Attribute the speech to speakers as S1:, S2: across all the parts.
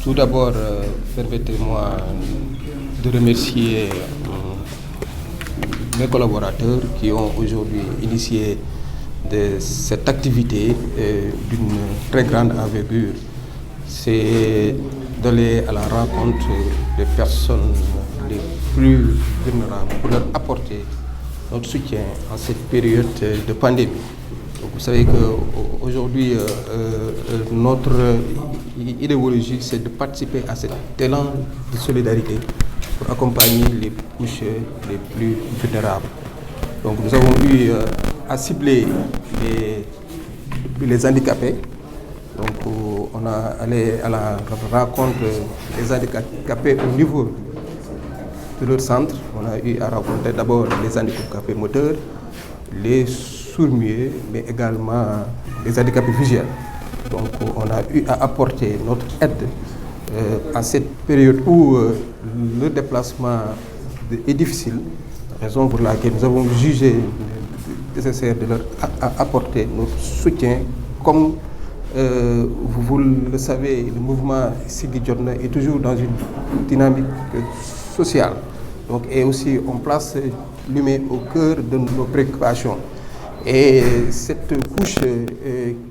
S1: Tout d'abord, permettez-moi de remercier mes collaborateurs qui ont aujourd'hui initié cette activité d'une très grande envergure. C'est d'aller à la rencontre des personnes les plus vulnérables pour leur apporter notre soutien en cette période de pandémie. Donc, vous savez qu'aujourd'hui, notre idéologie, c'est de participer à cet élan de solidarité pour accompagner les couches les plus vulnérables. Donc, nous avons eu à cibler les handicapés. Donc, on a allé à la rencontre des handicapés au niveau de leur centre. On a eu à rencontrer d'abord les handicapés moteurs, les sourds-muets, mais également les handicapés visuels. Donc, on a eu à apporter notre aide à cette période où le déplacement est difficile, raison pour laquelle nous avons jugé nécessaire de leur apporter notre soutien. Comme vous le savez, le mouvement Siggi Jotna est toujours dans une dynamique sociale. Donc, et aussi, on place l'humain au cœur de nos préoccupations. Et cette couche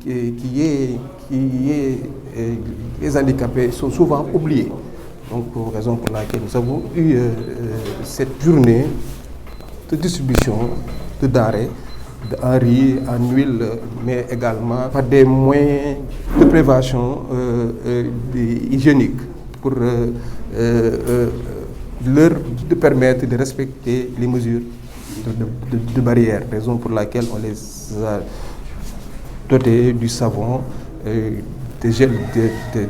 S1: qui est les handicapés sont souvent oubliés. Donc, raison pour laquelle nous avons eu cette journée de distribution de denrées, en riz, en huile, mais également par des moyens de prévention hygiénique pour leur permettre de respecter les mesures de barrière, raison pour laquelle on les a dotés du savon, des gels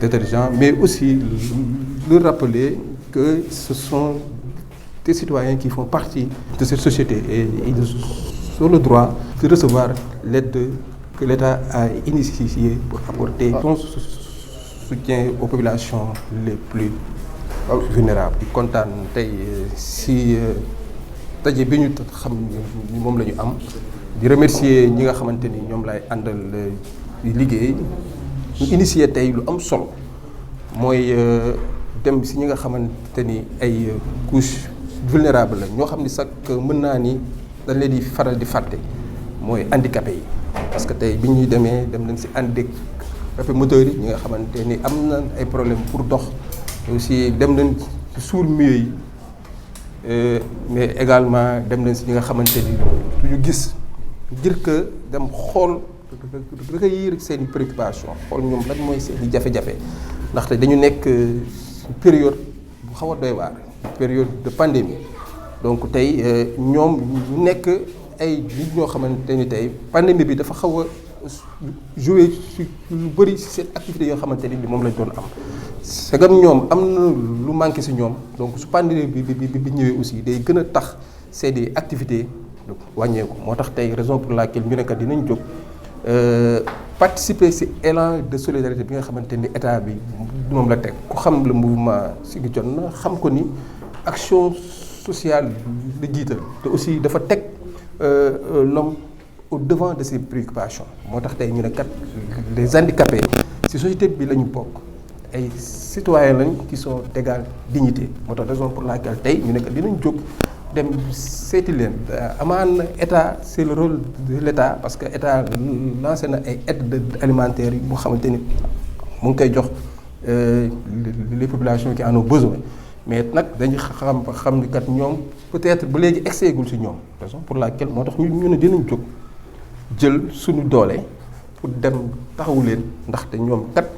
S1: détergents, mais aussi leur rappeler que ce sont des citoyens qui font partie de cette société et ils ont le droit de recevoir l'aide que l'État a initiée pour apporter son soutien aux populations les plus vulnérables. di kontaan tey si daje bi ñu xam ni moom la ñu am di remercier ñi nga xamante ni ñoom lay àndal di liggéey ñu initié tey lu am solo mooy dem si ñi nga xamante ni ay couches vulnérables la ñoo xam ni sax mën naa ni dañ leen di faral di fàtte mooy handicapé yi. parce que tey bi ñuy dem nañ si handicapé moteur yi ñi nga xamante ni am na ay problème pour dox aussi dem nañ ci sourds-muets yi. Mais également dem nañ si ñi nga xamante ni du ñu gis ngir que dem xool recueillir seen i préoccupation xool ñoom lan mooy seen i jafe-jafe ndaxte dañu nekk période bu xaw a doy waar période de pandémie. Donc tey ñoom ñu nekk ay nit ñoo xamante ni tey pandémie bi dafa xaw a jouer ci lu bëri si seen activité yoo xamante ni moom lañ doon am. segam ñoom am na lu manqué ci ñoom donc su pandémie bi ñëwee aussi day gën a tax seeni activité wàññeeku moo tax tey raison pour laquelle ñu nekkat dinañ jóg participer ci élan de solidarité bi nga xamante ni état bi moom la teg ku xam le mouvement Siggi Jotna xam ko ni action sociale la jiital te aussi dafa teg l'homme au devant de ses préoccupations moo tax tey ñu ne kat les handicapés ci société bi la ñu bokk ay citoyens lañ qui sont d'égale dignité moo tax raison pour laquelle tey ñu nekk dinañ jóg dem seeti leen amaan état c'est le rôle de l'état parce que état lancé na ay aides alimentaires yi moo xamante ni mu ngi koy jox les populations qui en ont besoin mais nag dañuy xam ni kat ñoom peut-être ba léegi egseegul ci ñoom raison pour laquelle moo tax ñu ne dinañ jóg jël suñu doole pour dem taxawu leen ndaxte ñoom kat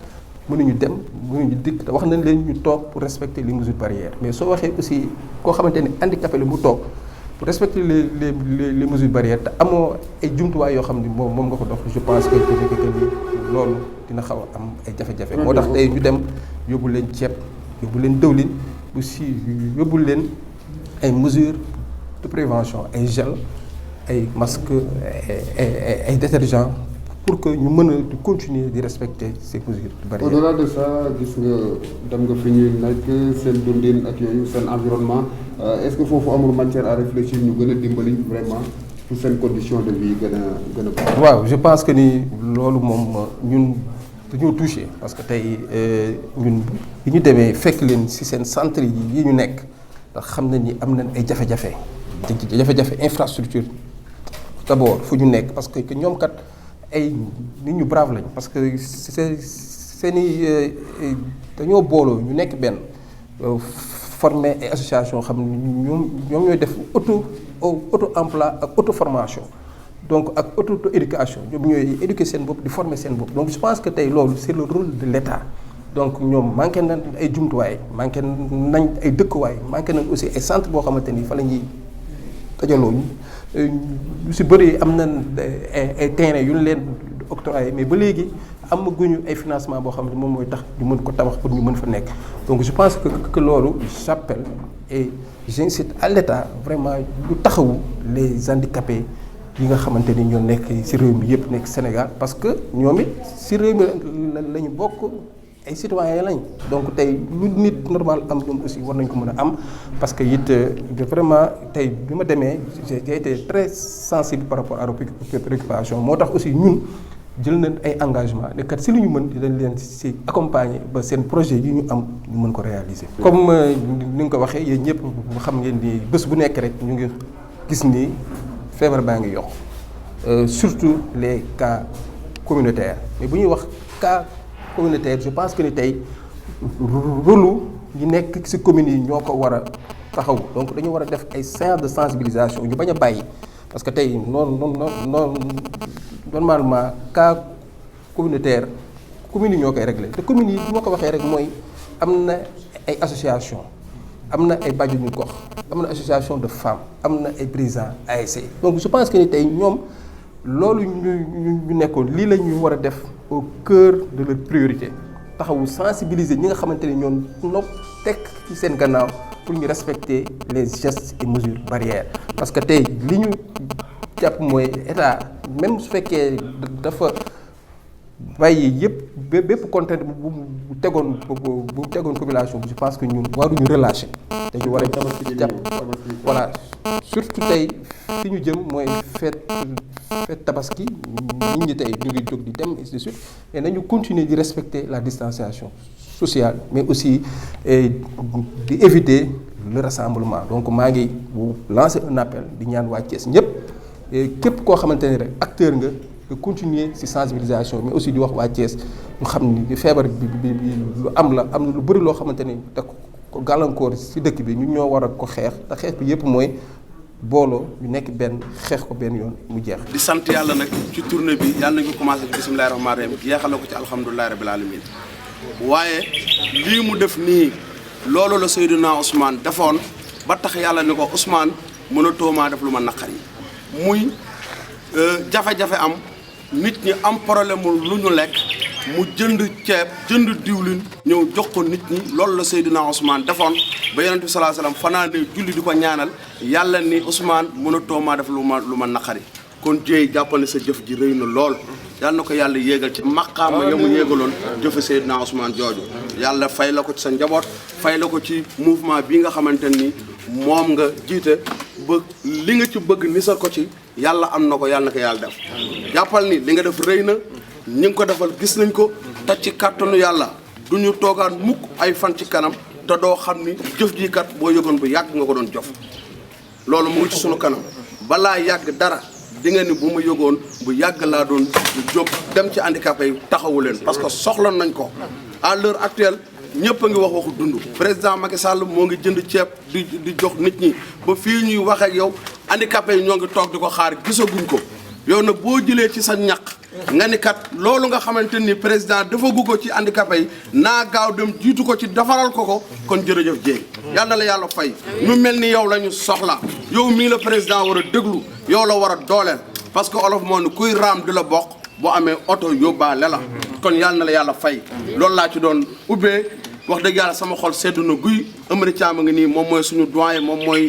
S1: mënuñu dem mënuñu dikk te wax nañ leen ñu toog pour respecter les mesures barrières mais soo waxee aussi koo xamante ni handicapé la mu toog pour respecter les mesures barrières te amoo ay jumtuwaay yoo xam ni moom nga ko dox je pense que ni loolu dina xaw a am ay jafe-jafe. moo tax tey ñu dem yóbbu leen ceeb yóbbu leen dëwlin aussi yóbbu leen ay mesures de prévention ay gel ay masques ay détergents. pour que ñu mën a continuer di respecter ces mesures barrières.
S2: Au-delà de ça gis nga dem nga fi ñuy nekk seen dundin ak yooyu seen environnement est-ce que foofu amul matière à réfléchir ñu gën a dimbali vraiment pour seen condition de vie gën a baax.
S1: waaw je pense que ni loolu moom ñun dañoo touché parce que tey ñun bi ñu demee fekk leen ci seen centre yi ñu nekk ndax xam nañ ni am nañ ay jafe-jafe infrastructure d'abord fu ñu nekk parce que ñoom kat ay nit ñu brave lañ parce que seeni dañoo booloo ñu nekk benn former ay association xam ne ñoom ñooy def auto emploi ak auto formation donc ak auto éducation ñoom ñooy éduquer seen bopp di former seen bopp donc je pense que tey loolu c'est le rôle de l'État donc ñoom manqué nañ ay jumtuwaay manqué nañ ay dëkkuwaay manqué nañ aussi ay centre boo xamante ni fa la ñuy dajaloo ñu si bëri am nañ ay terrain yu ñu leen octroyé mais ba léegi amaguñu ay financement boo xam ne moom mooy tax ñu mën ko tabax pour ñu mën fa nekk donc je pense que loolu j'appelle et j'incite à l'État vraiment lu taxawu les handicapés yi nga xamante ni ñoo nekk ci réew mi yëpp nekk Sénégal parce que ñoom it ci réew mi la ñu bokk ay citoyens lañ donc tey lu nit normal am ñoom aussi war nañ ko mën a am parce que it vraiment tey bi ma demee j'ai été très sensible par rapport à la préoccupation moo tax aussi ñun jël nañ ay engagement ne kat si lu ñu mën dañ leen si accompagner ba seen projet yi ñu am ñu mën ko réaliser. comme ni nga ko waxee yéen ñëpp xam ngeen ni bés bu nekk rek ñu ngi gis ni feebar baa ngi yokk surtout les cas communautaires mais bu ñuy wax cas communautaire je pense que ni tey rôle yi nekk ci communes yi ñoo ko war a taxaw donc dañu war a def ay séances de sensibilisation ñu bañ a bàyyi parce que tey noonu normalement cas communautaire communes yi ñoo koy réglé te communes yi bu ma ko waxee rek mooy am na ay association am na ay bàjjenu gox am na association de femmes am na ay présidents ASC donc je pense que ni tey ñoom loolu ñu nekkoon lii la ñu war a def au cœur de leur priorité taxawu sensibiliser ñi nga xamante ni ñoom nopp teg ci seen gannaaw pour ñu respecter les gestes et mesures barrières parce que tey li ñu jàpp mooy état même su fekkee dafa bàyyi yëpp bépp contrainte bu tegoon population bi je pense que ñun waruñu relâcher dañu war a jàpp voilà surtout tey fi ñu jëm mooy fête tabaski nit ñi tey ñu ngi jóg di dem et de suite mais nañu continuer di respecter la distanciation sociale mais aussi di éviter le rassemblement donc maa ngi lancer un appel di ñaan waa Thiès ñëpp képp koo xamante ne rek acteur nga continuer ci sensibilisation mais aussi di wax waa Thiès ñu xam ni feebar bi lu am na lu bëri loo xamante ni da ko gàllankoor ci dëkk bi ñun ñoo war a ko xeex te xeex bi yëpp mooy booloo ñu nekk benn xeex ko benn yoon mu jeex.
S3: di sant yàlla nag ci tournée bi yàlla nañu ko commencé ci bismillahi rahmaani rahim jeexal na ko ci alhamdulillahi rabbil alamin waaye lii mu def nii loolu la Seydina Ousmane defoon ba tax yàlla ni ko Ousmane mënatoo maa def lu ma naqar yi muy jafe-jafe am nit ñi am problème lu ñu lekk mu jënd ceeb jënd diwlin ñëw jox ko nit ñi loolu la Seydina Ousmane defoon ba yonent bi sallallahu alayhi wasallam fanaane julli di ko ñaanal yàlla ni Ousmane mënatoo maa def lu ma naqari kon jéey jàppal ne sa jëf ji rëy na lool yàlla na ko yàlla yéegal ci maqaama ya mu yéegaloon jëfe Seydina Ousmane jooju yàlla fay la ko ci sa njaboot fay la ko ci mouvement bi nga xamante ni moom nga jiite ba li nga ci bëgg nisal ko ci yàlla am na ko yàlla na ko yàlla def jàppal ni li nga def rëy na ñi ngi ko defal gis nañ ko te ci kàttanu yàlla du ñu toogaan mukk ay fan ci kanam te doo xam ni jëf ji kat boo yëgoon bu yàgg nga ko doon jof loolu mu ngi ci sunu kanam balaa yàgg dara di nga ni bu ma yëgoon bu yàgg laa doon jóg dem ci handicapé yi taxawu leen parce que soxla nañ ko à l'heure actuelle ñëpp a ngi wax waxu dund président Macky Sall moo ngi jënd ceeb di jox nit ñi ba fii ñuy wax ak yow handicapé yi ñoo ngi toog di ko xaar gisaguñ ko yow nag boo jëlee ci sa ñaq nga ni kat loolu nga xamante ni président defagu ko ci handicapé yi naa gaaw dem jiitu ko ci defaral ko kon jërëjëf jéeg yal na la yàlla fay ñu mel ni yow la ñu soxla yow mii la président war a déglu yow la war a dooleel parce que olof moo ni kuy raam di la bokk boo amee oto yóbbaale la kon yal na la yàlla fay loolu laa ci doon ubbee wax dëgg yàlla sama xol seddu na guy Amady Thiam a ngi nii moom mooy suñu doyen moom mooy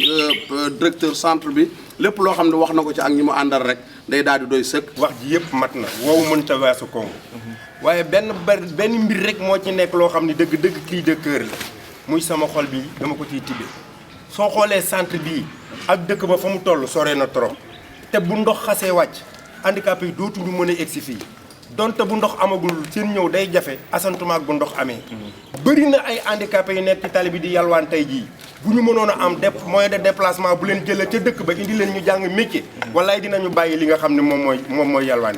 S3: directeur centre bi lépp loo xam ne wax na ko ci ak ñi mu àndal rek day daal di doy sëkk.
S4: wax ji yëpp mat na wow mënta weesu Congo waaye benn mbir rek moo ci nekk loo xam ne dëgg cri de cœur la muy sama xol bi dama ko ciy tibbee soo xoolee centre bii ak dëkk ba fa mu toll sore na trop te bu ndox xasee wàcc handicapé yi dootuñu mën a egsi fii donte bu ndox amagul seen ñëw day jafe asantuma ak bu ndox amee. bëri na ay handicapés yu nekk ci tali bi di yalwaan tey jii bu ñu mënoon a am moyen de déplacement bu leen jëlee ca dëkk ba indi leen ñu jàng métier. walaay dinañu bàyyi li nga xam ne moom mooy yalwaan.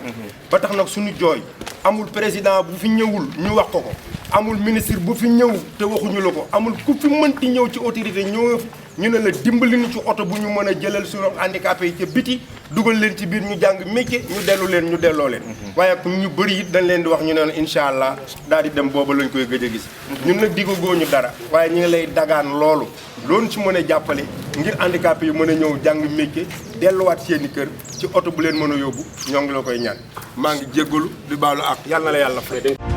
S4: ba tax nag suñu jooy amul président bu fi ñëwul ñu wax ko amul ministre bu fi ñëw te waxuñu la ko amul ku fi mënti ñëw ci autorité ñëw ñu ne la dimbali ñu ci oto bu ñu mën a jëlal suñu handicapé yi ca biti dugal leen ci biir ñu jàng métier ñu delloo leen waaye ñu bëri it dañ leen di wax ñu ne incha allah daal di dem booba lañ koy gëj a gis ñun nag digagoo ñu dara waaye ñu ngi lay dagaan loolu ci mën a jàppale ngir handicapé yi mën a ñëw jàng métier delluwaat seeni kër ci oto bu leen mën a yóbbu ñoo ngi la koy ñaan maa ngi jéggalu di baalu ak yàlla na la yàlla fay.